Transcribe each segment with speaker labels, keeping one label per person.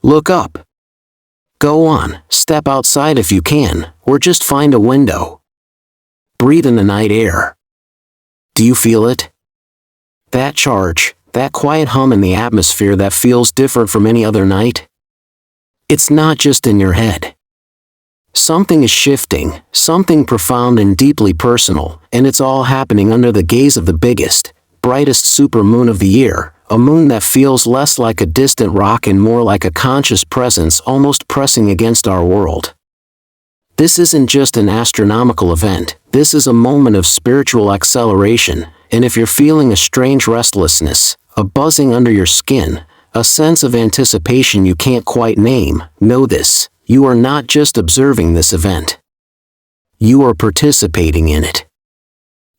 Speaker 1: Look up. Go on, step outside if you can, or just find a window. Breathe in the night air. Do you feel it? That charge, that quiet hum in the atmosphere that feels different from any other night? It's not just in your head. Something is shifting, something profound and deeply personal, and it's all happening under the gaze of the biggest, brightest supermoon of the year, a moon that feels less like a distant rock and more like a conscious presence almost pressing against our world. This isn't just an astronomical event, this is a moment of spiritual acceleration, and if you're feeling a strange restlessness, a buzzing under your skin, a sense of anticipation you can't quite name, know this: you are not just observing this event. You are participating in it.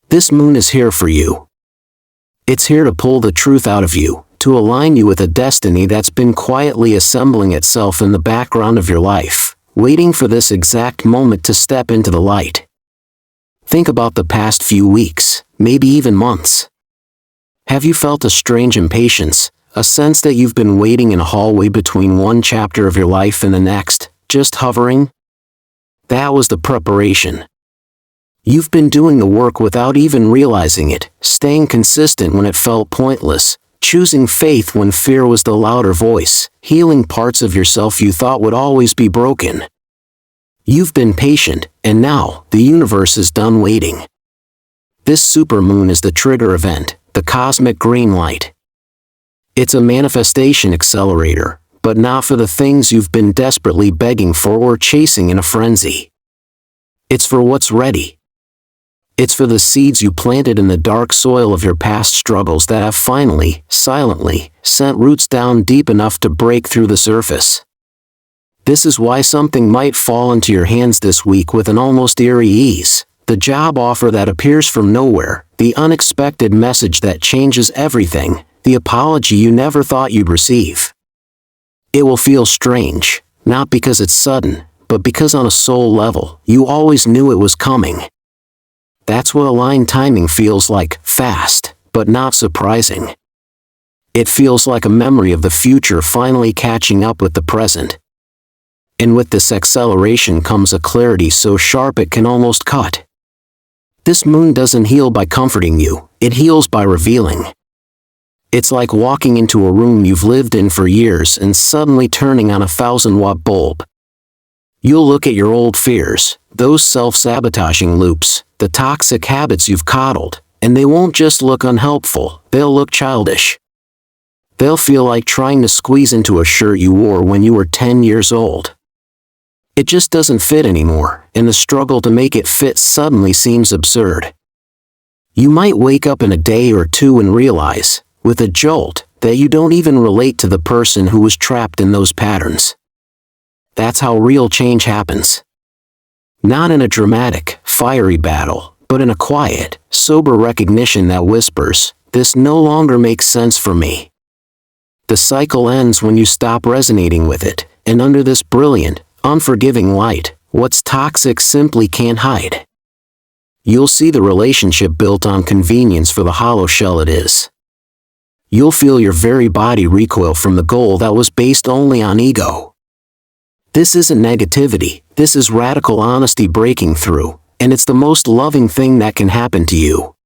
Speaker 1: This moon is here for you. It's here to pull the truth out of you, to align you with a destiny that's been quietly assembling itself in the background of your life, waiting for this exact moment to step into the light. Think about the past few weeks, maybe even months. Have you felt a strange impatience, a sense that you've been waiting in a hallway between one chapter of your life and the next, just hovering? That was the preparation. You've been doing the work without even realizing it, staying consistent when it felt pointless, choosing faith when fear was the louder voice, healing parts of yourself you thought would always be broken. You've been patient, and now, the universe is done waiting. This supermoon is the trigger event, the cosmic green light. It's a manifestation accelerator, but not for the things you've been desperately begging for or chasing in a frenzy. It's for what's ready. It's for the seeds you planted in the dark soil of your past struggles that have finally, silently, sent roots down deep enough to break through the surface. This is why something might fall into your hands this week with an almost eerie ease, the job offer that appears from nowhere, the unexpected message that changes everything, the apology you never thought you'd receive. It will feel strange, not because it's sudden, but because on a soul level, you always knew it was coming. That's what aligned timing feels like, fast, but not surprising. It feels like a memory of the future finally catching up with the present. And with this acceleration comes a clarity so sharp it can almost cut. This moon doesn't heal by comforting you, it heals by revealing. It's like walking into a room you've lived in for years and suddenly turning on a 1,000-watt bulb. You'll look at your old fears, those self-sabotaging loops, the toxic habits you've coddled, and they won't just look unhelpful, they'll look childish. They'll feel like trying to squeeze into a shirt you wore when you were 10 years old. It just doesn't fit anymore, and the struggle to make it fit suddenly seems absurd. You might wake up in a day or two and realize, with a jolt, that you don't even relate to the person who was trapped in those patterns. That's how real change happens. Not in a dramatic, fiery battle, but in a quiet, sober recognition that whispers, "This no longer makes sense for me." The cycle ends when you stop resonating with it, and under this brilliant, unforgiving light, what's toxic simply can't hide. You'll see the relationship built on convenience for the hollow shell it is. You'll feel your very body recoil from the goal that was based only on ego. This isn't negativity, this is radical honesty breaking through, and it's the most loving thing that can happen to you.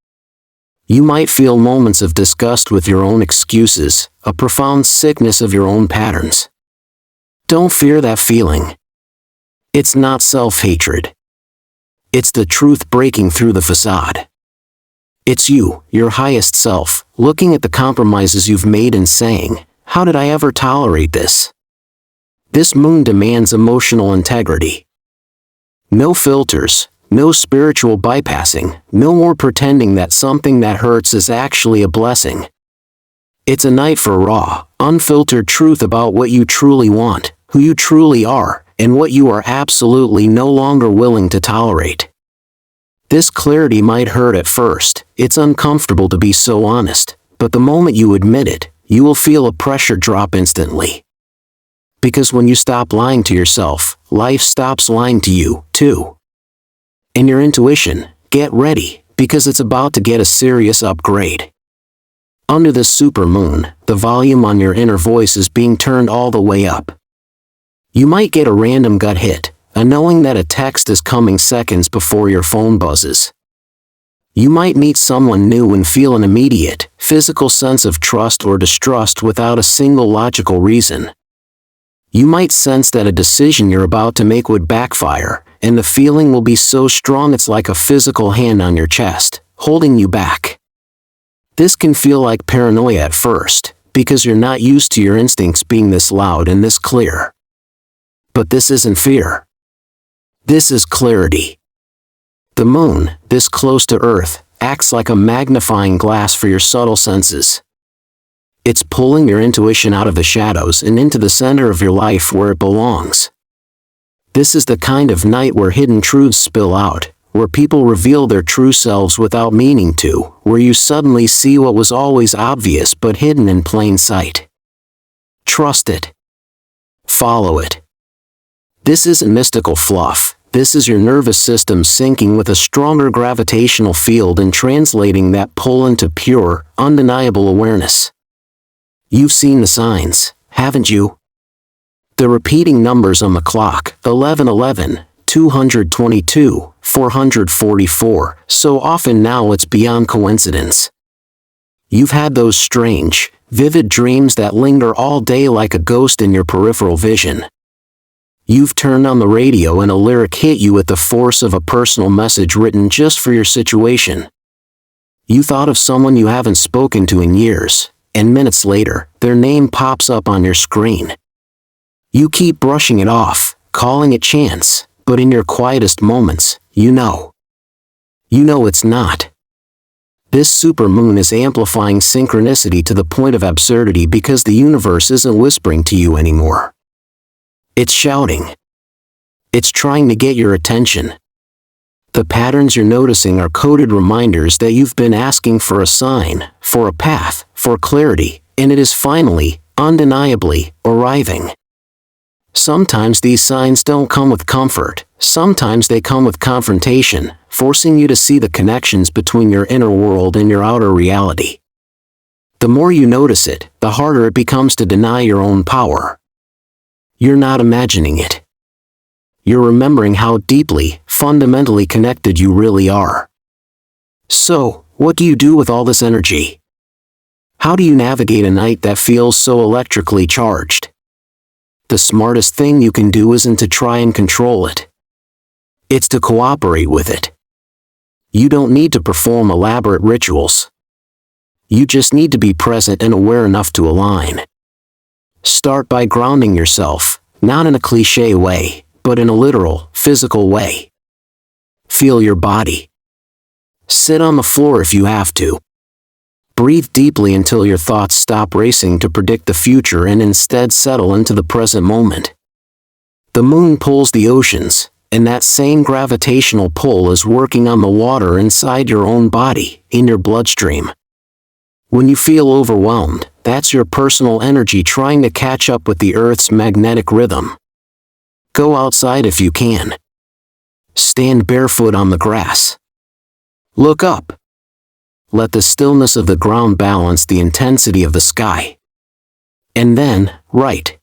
Speaker 1: You might feel moments of disgust with your own excuses, a profound sickness of your own patterns. Don't fear that feeling. It's not self-hatred. It's the truth breaking through the facade. It's you, your highest self, looking at the compromises you've made and saying, "How did I ever tolerate this?" This moon demands emotional integrity. No filters, no spiritual bypassing, no more pretending that something that hurts is actually a blessing. It's a night for raw, unfiltered truth about what you truly want, who you truly are, and what you are absolutely no longer willing to tolerate. This clarity might hurt at first, it's uncomfortable to be so honest, but the moment you admit it, you will feel a pressure drop instantly. Because when you stop lying to yourself, life stops lying to you, too. And your intuition, get ready, because it's about to get a serious upgrade. Under this supermoon, the volume on your inner voice is being turned all the way up. You might get a random gut hit, a knowing that a text is coming seconds before your phone buzzes. You might meet someone new and feel an immediate, physical sense of trust or distrust without a single logical reason. You might sense that a decision you're about to make would backfire, and the feeling will be so strong it's like a physical hand on your chest, holding you back. This can feel like paranoia at first, because you're not used to your instincts being this loud and this clear. But this isn't fear. This is clarity. The moon, this close to Earth, acts like a magnifying glass for your subtle senses. It's pulling your intuition out of the shadows and into the center of your life where it belongs. This is the kind of night where hidden truths spill out, where people reveal their true selves without meaning to, where you suddenly see what was always obvious but hidden in plain sight. Trust it. Follow it. This isn't mystical fluff. This is your nervous system syncing with a stronger gravitational field and translating that pull into pure, undeniable awareness. You've seen the signs, haven't you? The repeating numbers on the clock, 1111, 222, 444, so often now it's beyond coincidence. You've had those strange, vivid dreams that linger all day like a ghost in your peripheral vision. You've turned on the radio and a lyric hit you with the force of a personal message written just for your situation. You thought of someone you haven't spoken to in years, and minutes later, their name pops up on your screen. You keep brushing it off, calling it chance, but in your quietest moments, you know. You know it's not. This supermoon is amplifying synchronicity to the point of absurdity because the universe isn't whispering to you anymore. It's shouting. It's trying to get your attention. The patterns you're noticing are coded reminders that you've been asking for a sign, for a path, for clarity, and it is finally, undeniably, arriving. Sometimes these signs don't come with comfort, sometimes they come with confrontation, forcing you to see the connections between your inner world and your outer reality. The more you notice it, the harder it becomes to deny your own power. You're not imagining it. You're remembering how deeply, fundamentally connected you really are. So, what do you do with all this energy? How do you navigate a night that feels so electrically charged? The smartest thing you can do isn't to try and control it. It's to cooperate with it. You don't need to perform elaborate rituals. You just need to be present and aware enough to align. Start by grounding yourself, not in a cliché way, but in a literal, physical way. Feel your body. Sit on the floor if you have to. Breathe deeply until your thoughts stop racing to predict the future and instead settle into the present moment. The moon pulls the oceans, and that same gravitational pull is working on the water inside your own body, in your bloodstream. When you feel overwhelmed, that's your personal energy trying to catch up with the Earth's magnetic rhythm. Go outside if you can. Stand barefoot on the grass. Look up. Let the stillness of the ground balance the intensity of the sky. And then, write.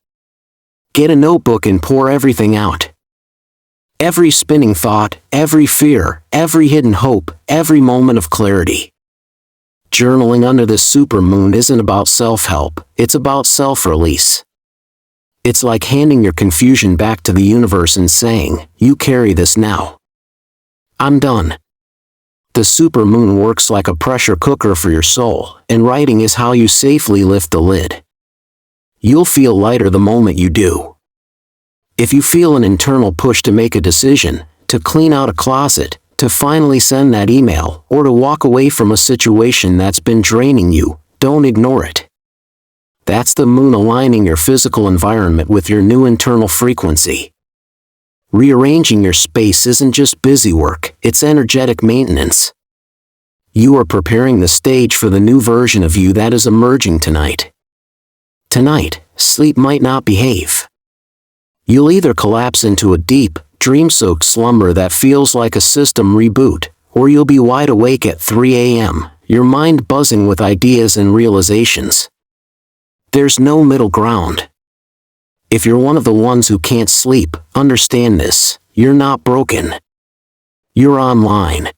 Speaker 1: Get a notebook and pour everything out. Every spinning thought, every fear, every hidden hope, every moment of clarity. Journaling under this supermoon isn't about self-help, it's about self-release. It's like handing your confusion back to the universe and saying, you carry this now. I'm done. The supermoon works like a pressure cooker for your soul, and writing is how you safely lift the lid. You'll feel lighter the moment you do. If you feel an internal push to make a decision, to clean out a closet, to finally send that email, or to walk away from a situation that's been draining you, don't ignore it. That's the moon aligning your physical environment with your new internal frequency. Rearranging your space isn't just busy work, it's energetic maintenance. You are preparing the stage for the new version of you that is emerging tonight. Tonight, sleep might not behave. You'll either collapse into a deep, dream-soaked slumber that feels like a system reboot, or you'll be wide awake at 3 a.m., your mind buzzing with ideas and realizations. There's no middle ground. If you're one of the ones who can't sleep, understand this: you're not broken. You're online.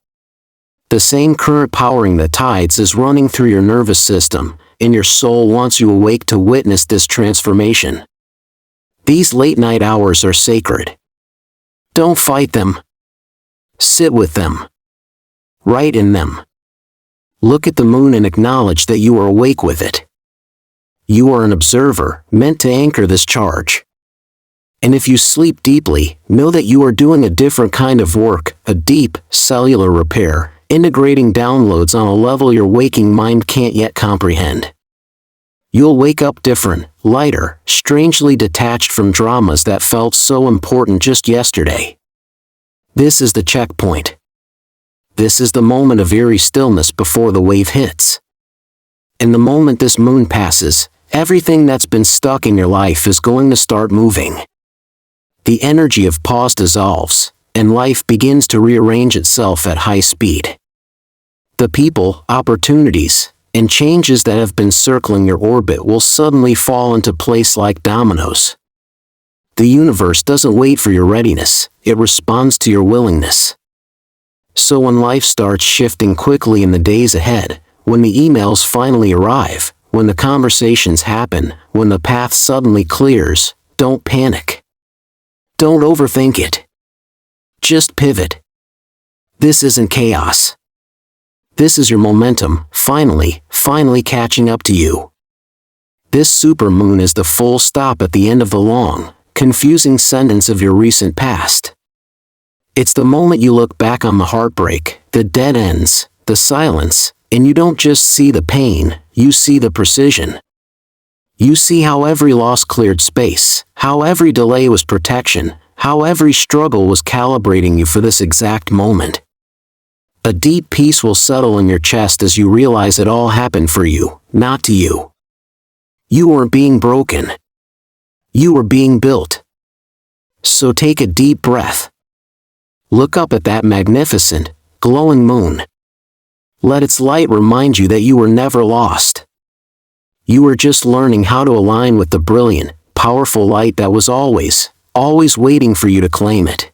Speaker 1: The same current powering the tides is running through your nervous system, and your soul wants you awake to witness this transformation. These late-night hours are sacred. Don't fight them. Sit with them. Write in them. Look at the moon and acknowledge that you are awake with it. You are an observer, meant to anchor this charge. And if you sleep deeply, know that you are doing a different kind of work, a deep, cellular repair, integrating downloads on a level your waking mind can't yet comprehend. You'll wake up different, lighter, strangely detached from dramas that felt so important just yesterday. This is the checkpoint. This is the moment of eerie stillness before the wave hits. And the moment this moon passes, everything that's been stuck in your life is going to start moving. The energy of pause dissolves, and life begins to rearrange itself at high speed. The people, opportunities, and changes that have been circling your orbit will suddenly fall into place like dominoes. The universe doesn't wait for your readiness, it responds to your willingness. So when life starts shifting quickly in the days ahead, when the emails finally arrive, when the conversations happen, when the path suddenly clears, don't panic. Don't overthink it. Just pivot. This isn't chaos. This is your momentum, finally catching up to you. This supermoon is the full stop at the end of the long, confusing sentence of your recent past. It's the moment you look back on the heartbreak, the dead ends, the silence, and you don't just see the pain, you see the precision. You see how every loss cleared space, how every delay was protection, how every struggle was calibrating you for this exact moment. A deep peace will settle in your chest as you realize it all happened for you, not to you. You weren't being broken. You were being built. So take a deep breath. Look up at that magnificent, glowing moon. Let its light remind you that you were never lost. You were just learning how to align with the brilliant, powerful light that was always waiting for you to claim it.